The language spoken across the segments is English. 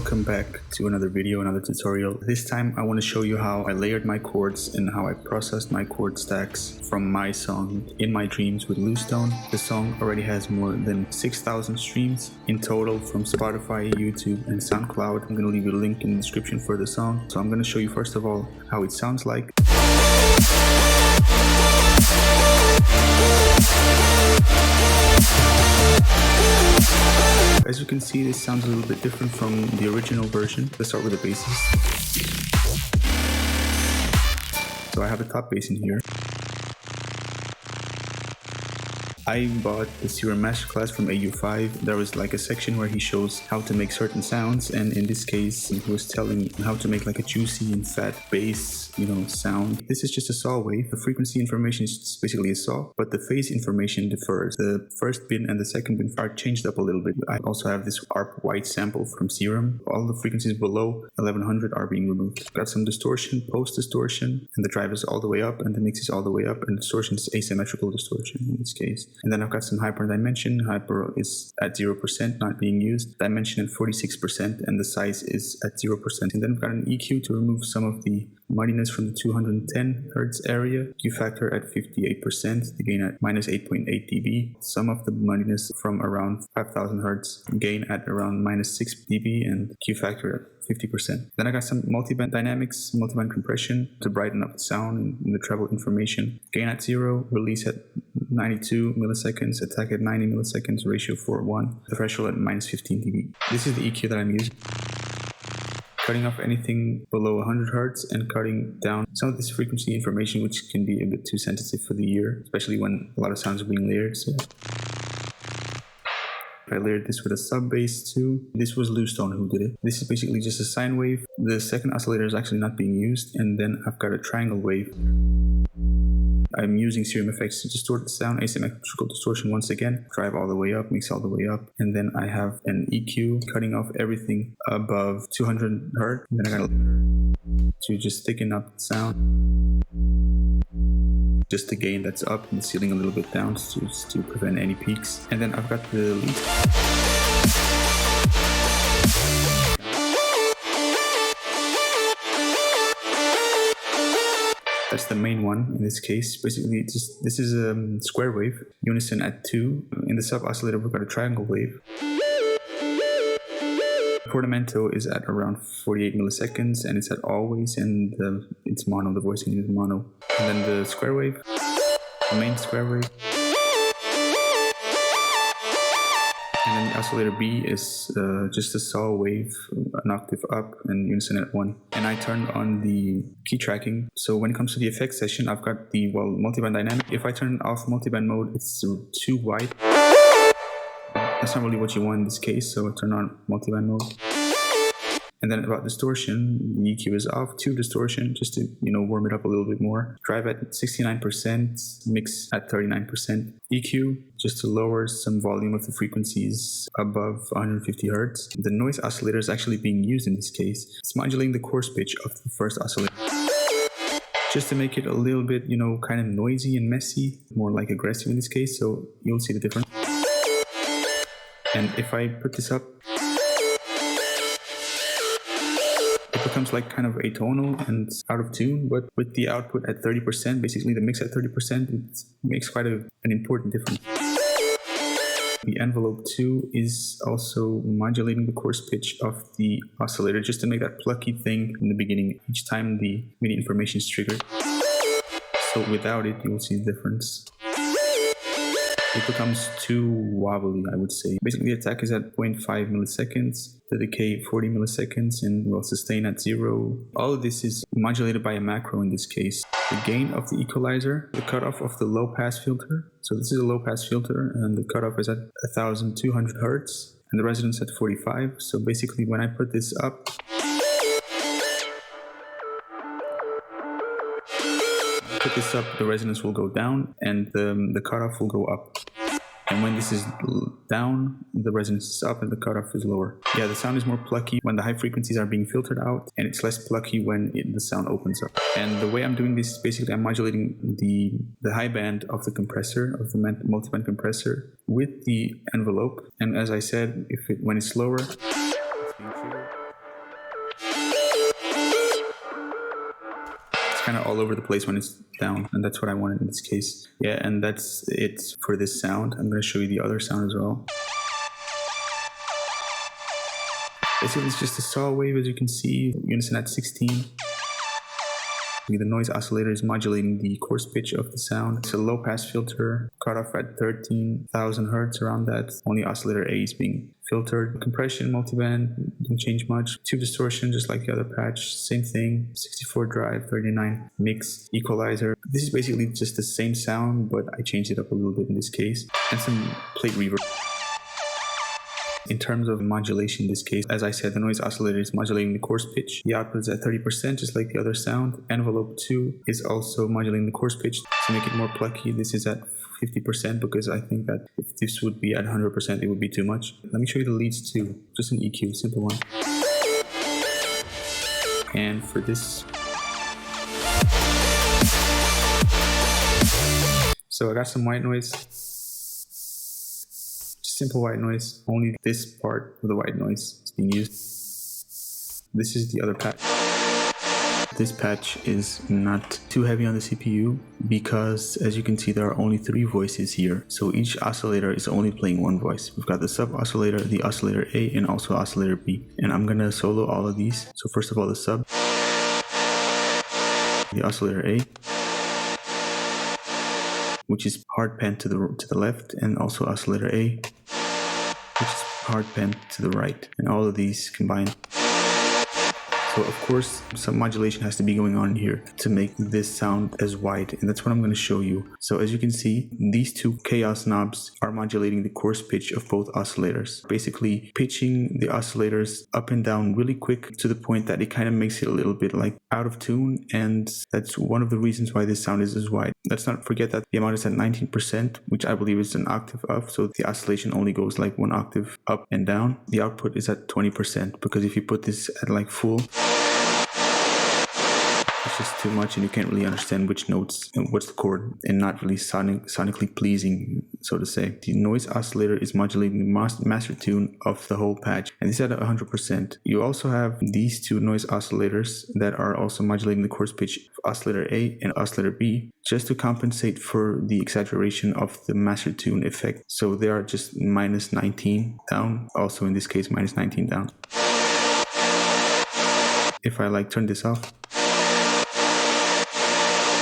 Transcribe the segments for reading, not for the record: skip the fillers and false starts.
Welcome back to another video, another tutorial. This time I want to show you how I layered my chords and how I processed my chord stacks from my song In My Dreams with Bluestone. The song already has more than 6,000 streams in total from Spotify, YouTube and SoundCloud. I'm going to leave a link in the description for the song. So I'm going to show you first of all how it sounds like. As you can see, this sounds a little bit different from the original version. Let's start with the basses. So I have a top bass in here. I bought the Serum masterclass from AU5. There was like a section where he shows how to make certain sounds, and in this case he was telling how to make like a juicy and fat bass, sound. This is just a saw wave. The frequency information is just basically a saw, but the phase information differs. The first bin and the second bin are changed up a little bit. I also have this ARP white sample from Serum. All the frequencies below 1100 are being removed. Got some distortion, post distortion, and the drive is all the way up and the mix is all the way up, and distortion is asymmetrical distortion in this case. And then I've got some hyper dimension. Hyper is at 0%, not being used. Dimension at 46%, and the size is at 0%. And then I've got an EQ to remove some of the muddiness from the 210 Hz area. Q factor at 58%, the gain at minus 8.8 dB. Some of the muddiness from around 5000 Hz, gain at around minus 6 dB, and Q factor at 50%. Then I got some multiband dynamics, multiband compression to brighten up the sound and the treble information. Gain at 0, release at 92 milliseconds, attack at 90 milliseconds, ratio 4:1, the threshold at minus 15 dB. This is the EQ that I'm using. Cutting off anything below 100 Hz and cutting down some of this frequency information, which can be a bit too sensitive for the ear, especially when a lot of sounds are being layered. So I layered this with a sub bass too. This was Bluestone who did it. This is basically just a sine wave. The second oscillator is actually not being used, and then I've got a triangle wave. I'm using Serum effects to distort the sound, asymmetrical distortion once again, drive all the way up, mix all the way up, and then I have an EQ cutting off everything above 200 Hz. And then I got a limiter to just thicken up the sound. Just the gain that's up and the ceiling a little bit down to prevent any peaks. And then I've got the lead. That's the main one in this case. Basically, this is a square wave, unison at 2. In the sub oscillator, we've got a triangle wave. Portamento is at around 48 milliseconds, and it's at always, and it's mono, the voicing is mono. And then the square wave, the main square wave. And then the oscillator B is just a saw wave, an octave up and unison at 1. And I turned on the key tracking. So when it comes to the effects session, I've got the multiband dynamic. If I turn off multiband mode, it's too wide. That's not really what you want in this case, so I turn on multiband mode. And then about distortion, the EQ is off to distortion just to, warm it up a little bit more. Drive at 69%, mix at 39%. EQ just to lower some volume of the frequencies above 150 Hz. The noise oscillator is actually being used in this case. It's modulating the coarse pitch of the first oscillator, just to make it a little bit, kind of noisy and messy, more like aggressive in this case, so you'll see the difference. And if I put this up, it becomes like kind of atonal and out of tune, but with the output at 30%, basically the mix at 30%, it makes quite an important difference. The envelope 2 is also modulating the coarse pitch of the oscillator, just to make that plucky thing in the beginning each time the MIDI information is triggered. So without it, you'll see the difference. It becomes too wobbly, I would say. Basically, the attack is at 0.5 milliseconds, the decay 40 milliseconds, and will sustain at 0. All of this is modulated by a macro in this case. The gain of the equalizer, the cutoff of the low-pass filter. So this is a low-pass filter, and the cutoff is at 1200 Hz, and the resonance at 45. So basically, when I put this up, the resonance will go down and the cutoff will go up. And when this is down, the resonance is up and the cutoff is lower. Yeah, the sound is more plucky when the high frequencies are being filtered out, and it's less plucky when the sound opens up. And the way I'm doing this is basically I'm modulating the high band of the compressor, of the multiband compressor, with the envelope. And as I said, when it's lower, it's being triggered. kind of all over the place when it's down, and that's what I wanted in this case. Yeah, and that's it for this sound. I'm going to show you the other sound as well. Basically, it's just a saw wave, as you can see, unison at 16. The noise oscillator is modulating the coarse pitch of the sound. It's a low pass filter, cut off at 13,000 hertz, around that. Only oscillator A is being filtered. Compression, multiband, didn't change much. Tube distortion, just like the other patch, same thing. 64 drive, 39 mix, equalizer. This is basically just the same sound, but I changed it up a little bit in this case. And some plate reverb. In terms of modulation in this case, as I said, the noise oscillator is modulating the coarse pitch. The output is at 30%, just like the other sound. Envelope 2 is also modulating the coarse pitch to make it more plucky. This is at 50% because I think that if this would be at 100%, it would be too much. Let me show you the leads too. Just an EQ, simple one. And for this, so I got some white noise. Simple white noise, only this part of the white noise is being used. This is the other patch. This patch is not too heavy on the CPU because, as you can see, there are only 3 voices here. So each oscillator is only playing one voice. We've got the sub oscillator, the oscillator A, and also oscillator B. And I'm gonna solo all of these. So first of all, the sub, the oscillator A, which is hard pan to the left, and also oscillator A, which is hard pan to the right, and all of these combined. So of course some modulation has to be going on here to make this sound as wide, and that's what I'm going to show you. So as you can see, these 2 chaos knobs are modulating the coarse pitch of both oscillators, basically pitching the oscillators up and down really quick to the point that it kind of makes it a little bit like out of tune, and that's one of the reasons why this sound is as wide. Let's not forget that the amount is at 19%, which I believe is an octave up, so the oscillation only goes like 1 octave up and down. The output is at 20%, because if you put this at like full, it's just too much and you can't really understand which notes and what's the chord, and not really sonically pleasing, so to say. The noise oscillator is modulating the master tune of the whole patch, and this is at 100%. You also have these 2 noise oscillators that are also modulating the coarse pitch of oscillator A and oscillator B, just to compensate for the exaggeration of the master tune effect. So they are just minus 19 down, also in this case minus 19 down. If I turn this off,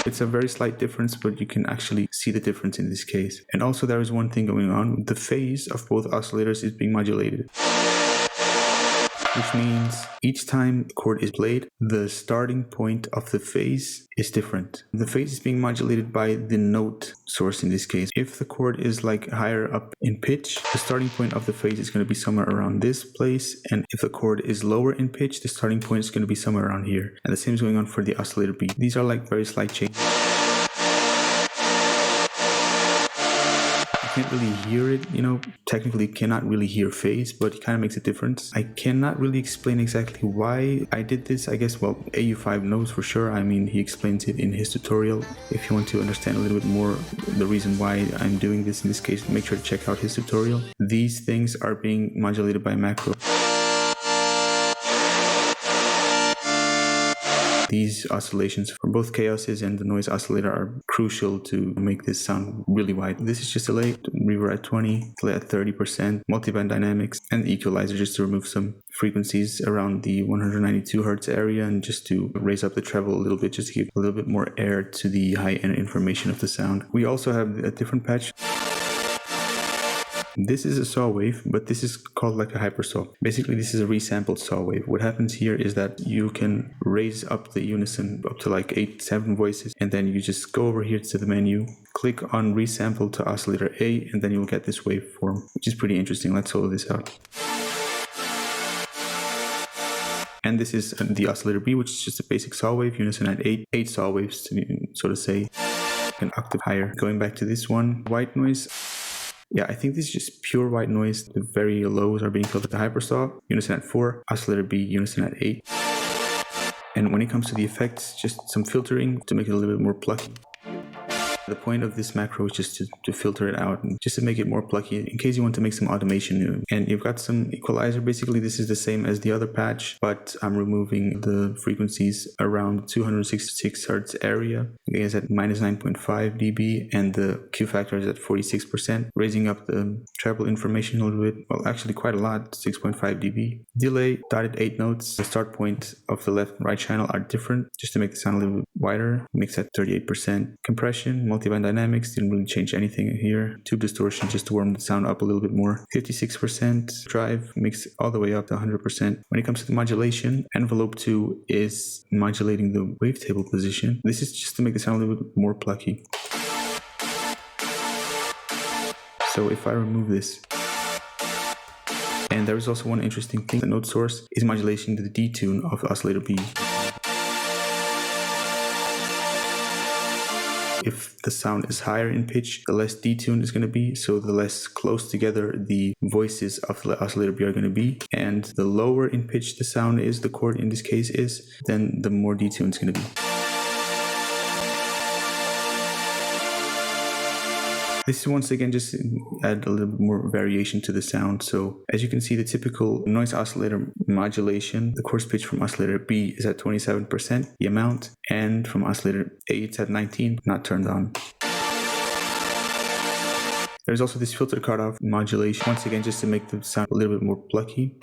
it's a very slight difference, but you can actually see the difference in this case. And also there is one thing going on. The phase of both oscillators is being modulated, which means each time the chord is played, the starting point of the phase is different. The phase is being modulated by the note source in this case. If the chord is higher up in pitch, the starting point of the phase is going to be somewhere around this place, and if the chord is lower in pitch, the starting point is going to be somewhere around here. And the same is going on for the oscillator B. These are very slight changes. Can't really hear it, technically cannot really hear phase, but it kind of makes a difference. I cannot really explain exactly why I did this. I guess, AU5 knows for sure. I mean, he explains it in his tutorial. If you want to understand a little bit more the reason why I'm doing this in this case, make sure to check out his tutorial. These things are being modulated by macro. These oscillations from both chaoses and the noise oscillator are crucial to make this sound really wide. This is just delay, reverb at 20, delay at 30%, multiband dynamics, and the equalizer just to remove some frequencies around the 192 hertz area, and just to raise up the treble a little bit, just to give a little bit more air to the high-end information of the sound. We also have a different patch. This is a saw wave, but this is called a hypersaw. Basically, this is a resampled saw wave. What happens here is that you can raise up the unison up to 8-7 voices, and then you just go over here to the menu, click on resample to oscillator A, and then you'll get this waveform, which is pretty interesting. Let's solo this out. And this is the oscillator B, which is just a basic saw wave, unison at 8 saw waves, so to say, an octave higher. Going back to this one, white noise. Yeah, I think this is just pure white noise. The very lows are being filled with the hypersaw, unison at 4, oscillator B, unison at 8. And when it comes to the effects, just some filtering to make it a little bit more plucky. The point of this macro is just to filter it out and just to make it more plucky in case you want to make some automation. And you've got some equalizer. Basically, this is the same as the other patch, but I'm removing the frequencies around 266 hertz area. It is at minus 9.5 dB and the Q factor is at 46%, raising up the treble information a little bit. Well, actually quite a lot, 6.5 dB. Delay, dotted 8 notes. The start point of the left and right channel are different, just to make the sound a little bit wider. Mix at 38%. Compression, multiband dynamics, didn't really change anything here. Tube distortion, just to warm the sound up a little bit more. 56%. Drive, mix all the way up to 100%. When it comes to the modulation, envelope 2 is modulating the wavetable position. This is just to make the sound a little bit more plucky. So if I remove this, and there is also one interesting thing, the note source is modulating the detune of the oscillator B. If the sound is higher in pitch, the less detuned it's going to be, so the less close together the voices of the oscillator B are going to be. And the lower in pitch the sound is, the chord in this case is, then the more detuned it's going to be. This is once again just add a little bit more variation to the sound. So as you can see, the typical noise oscillator modulation, the coarse pitch from oscillator B is at 27%, the amount, and from oscillator A it's at 19, not turned on. There's also this filter cutoff modulation, once again just to make the sound a little bit more plucky.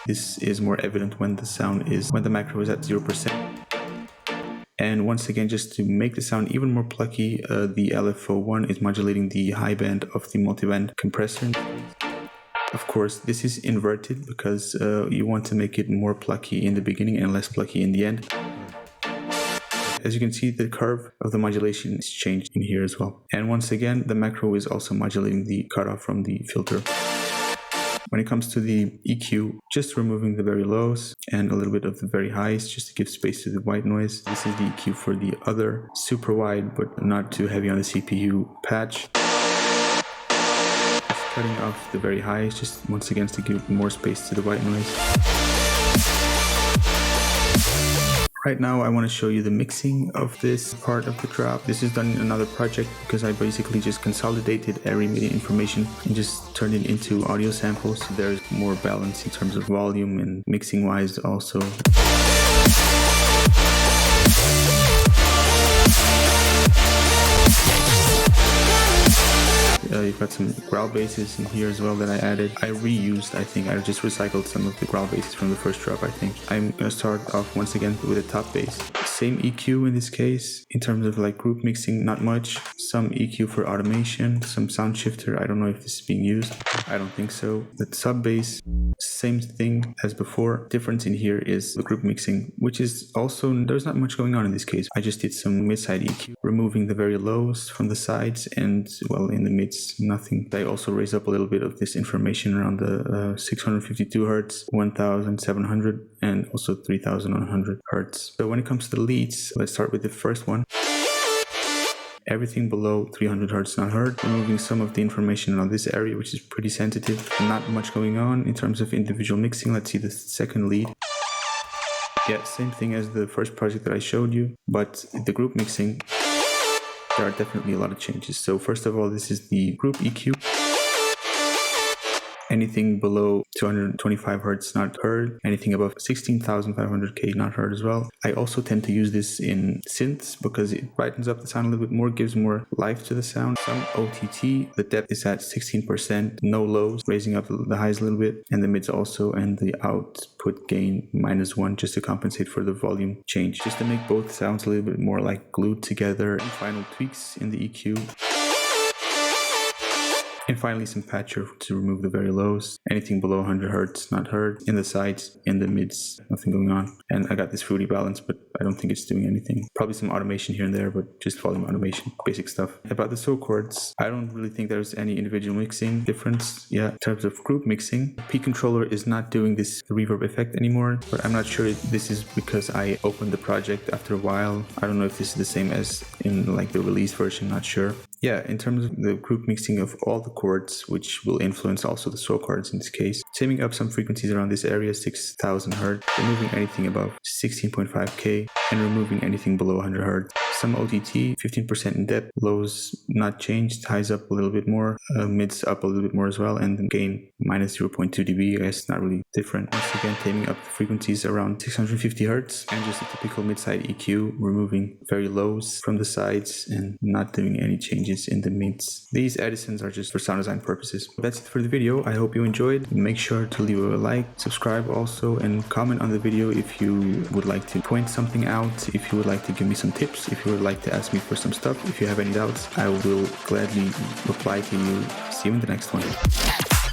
This is more evident when the macro is at 0%. And once again, just to make the sound even more plucky, the LFO1 is modulating the high band of the multiband compressor. Of course, this is inverted because you want to make it more plucky in the beginning and less plucky in the end. As you can see, the curve of the modulation is changed in here as well. And once again, the macro is also modulating the cutoff from the filter. When it comes to the EQ, just removing the very lows and a little bit of the very highs just to give space to the white noise. This is the EQ for the other super wide but not too heavy on the CPU patch. Just cutting off the very highs just once again to give more space to the white noise. Right now I want to show you the mixing of this part of the drop. This is done in another project because I basically just consolidated every MIDI information and just turned it into audio samples. So there's more balance in terms of volume and mixing wise also. You've got some growl basses in here as well that I added. I reused, I think. I just recycled some of the growl basses from the first drop, I think. I'm going to start off once again with a top bass. Same EQ in this case. In terms of like group mixing, not much. Some EQ for automation, some sound shifter. I don't know if this is being used. I don't think so. The sub bass, same thing as before. Difference in here is the group mixing, which is also, there's not much going on in this case. I just did some mid-side EQ, removing the very lows from the sides and, well, in the mids, nothing. I also raised up a little bit of this information around the 652 hertz, 1700 and also 3100 hertz. So when it comes to the leads, let's start with the first one. Everything below 300 hertz not heard. Removing some of the information on this area, which is pretty sensitive. Not much going on in terms of individual mixing. Let's see the second lead. Yeah, same thing as the first project that I showed you, but the group mixing, there are definitely a lot of changes. So first of all, this is the group EQ. Anything below 225 hertz not heard. Anything above 16,500K not heard as well. I also tend to use this in synths because it brightens up the sound a little bit more, gives more life to the sound. Some OTT, the depth is at 16%, no lows, raising up the highs a little bit, and the mids also, and the output gain -1 just to compensate for the volume change. Just to make both sounds a little bit more like glued together. And final tweaks in the EQ. And finally some patcher to remove the very lows. Anything below 100 hertz not heard. In the sides, in the mids, nothing going on. And I got this fruity balance, but I don't think it's doing anything. Probably some automation here and there, but just volume automation, basic stuff. About the chords, I don't really think there's any individual mixing difference. Yeah, in terms of group mixing, P controller is not doing this reverb effect anymore, but I'm not sure if this is because I opened the project after a while. I don't know if this is the same as in like the release version, not sure. Yeah, in terms of the group mixing of all the chords, which will influence also the chords in this case, taming up some frequencies around this area, 6,000 hertz, removing anything above 16.5K, and removing anything below 100 hertz. Some OTT, 15% in depth, lows not changed, highs up a little bit more, mids up a little bit more as well, and then gain minus 0.2 dB. I guess not really different. Once again, taming up the frequencies around 650 Hertz, and just a typical mid-side EQ, removing very lows from the sides and not doing any changes in the mids. These Edisons are just for sound design purposes. That's it for the video. I hope you enjoyed. Make sure to leave a like, subscribe also, and comment on the video if you would like to point something out, if you would like to give me some tips, if you would like to ask me for some stuff. If you have any doubts, I will gladly reply to you. See you in the next one.